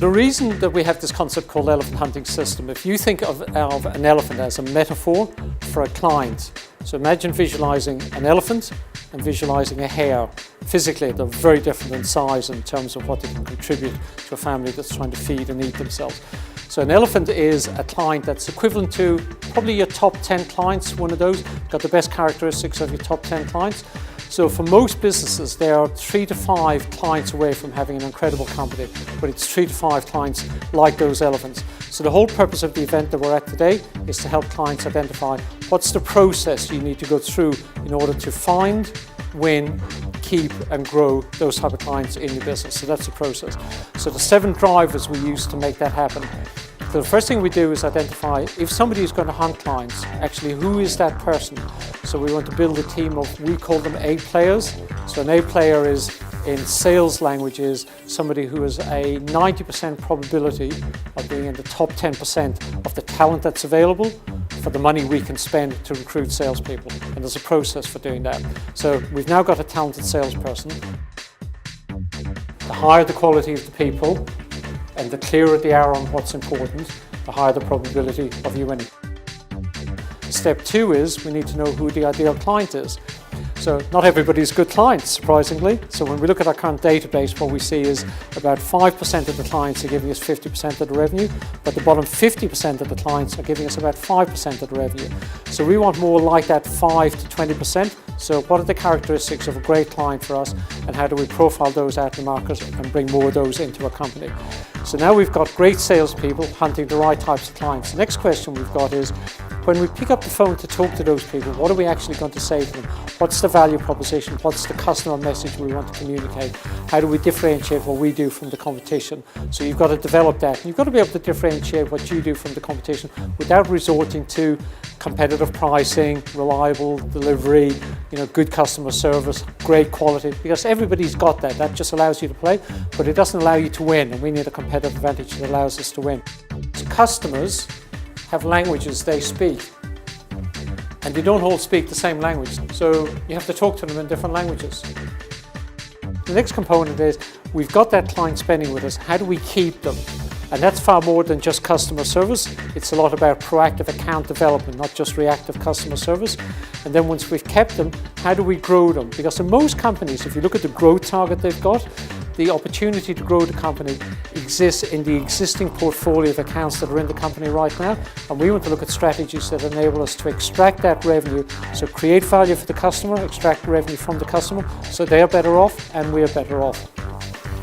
The reason that we have this concept called elephant hunting system, if you think of an elephant as a metaphor for a client, so imagine visualizing an elephant and visualizing a hare. Physically, they're very different in size in terms of what they can contribute to a family that's trying to feed and eat themselves. So an elephant is a client that's equivalent to probably your top 10 clients, one of those, got the best characteristics of your top 10 clients. So for most businesses, they are 3 to 5 clients away from having an incredible company, but it's 3 to 5 clients like those elephants. So the whole purpose of the event that we're at today is to help clients identify what's the process you need to go through in order to find, win, keep and grow those type of clients in your business. So that's the process. So the 7 drivers we use to make that happen. So the first thing we do is identify if somebody is going to hunt clients, actually who is that person? So we want to build a team of, we call them A players. So an A player is, in sales languages, somebody who has a 90% probability of being in the top 10% of the talent that's available for the money we can spend to recruit salespeople. And there's a process for doing that. So we've now got a talented salesperson. The higher the quality of the people and the clearer they are on what's important, the higher the probability of you winning. Step 2 is we need to know who the ideal client is. So not everybody's good clients, surprisingly. So when we look at our current database, what we see is about 5% of the clients are giving us 50% of the revenue, but the bottom 50% of the clients are giving us about 5% of the revenue. So we want more like that 5 to 20%. So what are the characteristics of a great client for us, and how do we profile those out in the market and bring more of those into our company? So now we've got great salespeople hunting the right types of clients. The next question we've got is, when we pick up the phone to talk to those people, what are we actually going to say to them? What's the value proposition? What's the customer message we want to communicate? How do we differentiate what we do from the competition? So you've got to develop that. You've got to be able to differentiate what you do from the competition without resorting to competitive pricing, reliable delivery, good customer service, great quality, because everybody's got that. That just allows you to play, but it doesn't allow you to win, and we need a competitive advantage that allows us to win. So customers have languages they speak, and they don't all speak the same language, so you have to talk to them in different languages. The next component is, we've got that client spending with us, how do we keep them? And that's far more than just customer service. It's a lot about proactive account development, not just reactive customer service. And then once we've kept them, how do we grow them? Because in most companies, if you look at the growth target they've got, the opportunity to grow the company exists in the existing portfolio of accounts that are in the company right now. And we want to look at strategies that enable us to extract that revenue, so create value for the customer, extract revenue from the customer, so they are better off and we are better off.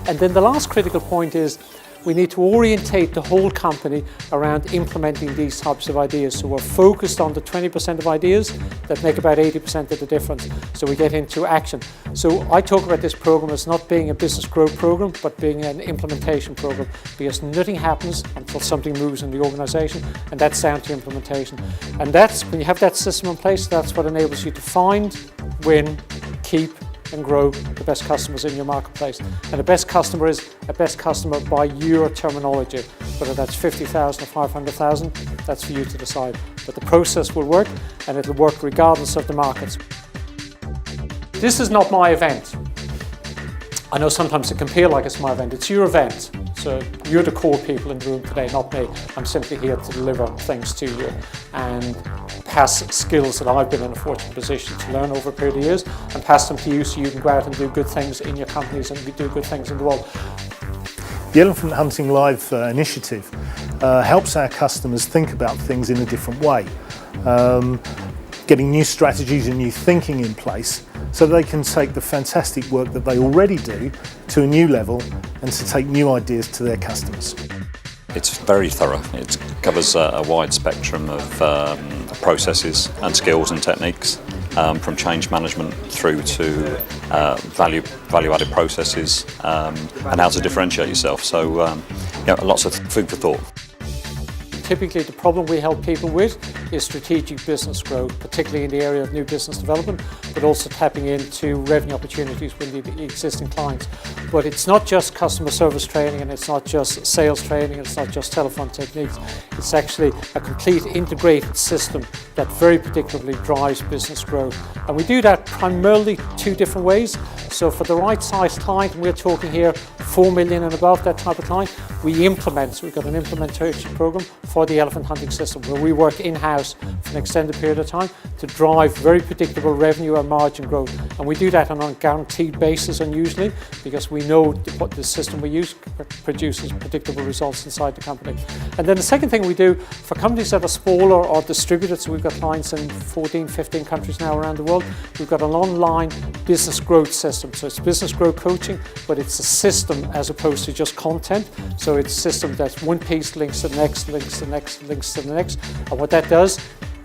And then the last critical point is, we need to orientate the whole company around implementing these types of ideas. So we're focused on the 20% of ideas that make about 80% of the difference. So we get into action. So I talk about this program as not being a business growth program, but being an implementation program, because nothing happens until something moves in the organization, and that's down to implementation. And that's, when you have that system in place, that's what enables you to find, win, keep, and grow the best customers in your marketplace. And the best customer is a best customer by your terminology. Whether that's 50,000 or 500,000, that's for you to decide. But the process will work, and it'll work regardless of the markets. This is not my event. I know sometimes it can appear like it's my event. It's your event. So you're the core people in the room today, not me. I'm simply here to deliver things to you and pass skills that I've been in a fortunate position to learn over a period of years, and pass them to you so you can go out and do good things in your companies and do good things in the world. The Elephant Hunting Live initiative helps our customers think about things in a different way, getting new strategies and new thinking in place so they can take the fantastic work that they already do to a new level and to take new ideas to their customers. It's very thorough. It covers a wide spectrum of processes and skills and techniques, from change management through to value-added processes, and how to differentiate yourself. So lots of food for thought. typically the problem we help people with is strategic business growth, particularly in the area of new business development, but also tapping into revenue opportunities with the existing clients. But it's not just customer service training, and it's not just sales training, and it's not just telephone techniques. It's actually a complete integrated system that very predictably drives business growth. And we do that primarily two different ways. So for the right size client, and we're talking here 4 million and above, that type of client, we implement. So we've got an implementation program for the elephant hunting system where we work in-house for an extended period of time to drive very predictable revenue and margin growth. And we do that on a guaranteed basis unusually, because we know what the system we use produces predictable results inside the company. And then the second thing we do for companies that are smaller or distributed, so we've got clients in 14, 15 countries now around the world, we've got an online business growth system. So it's business growth coaching, but it's a system as opposed to just content. So it's a system that's one piece links to the next, links to the next, links to the next. And what that does,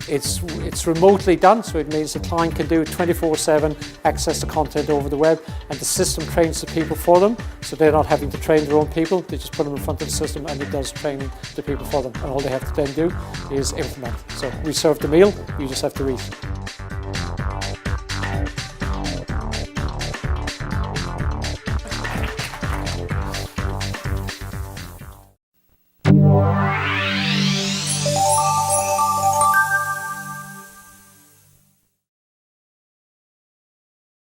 it's remotely done, so it means the client can do 24/7 access to content over the web, and the system trains the people for them, so they're not having to train their own people. They just put them in front of the system and it does training the people for them, and all they have to then do is implement. So we serve the meal, you just have to eat.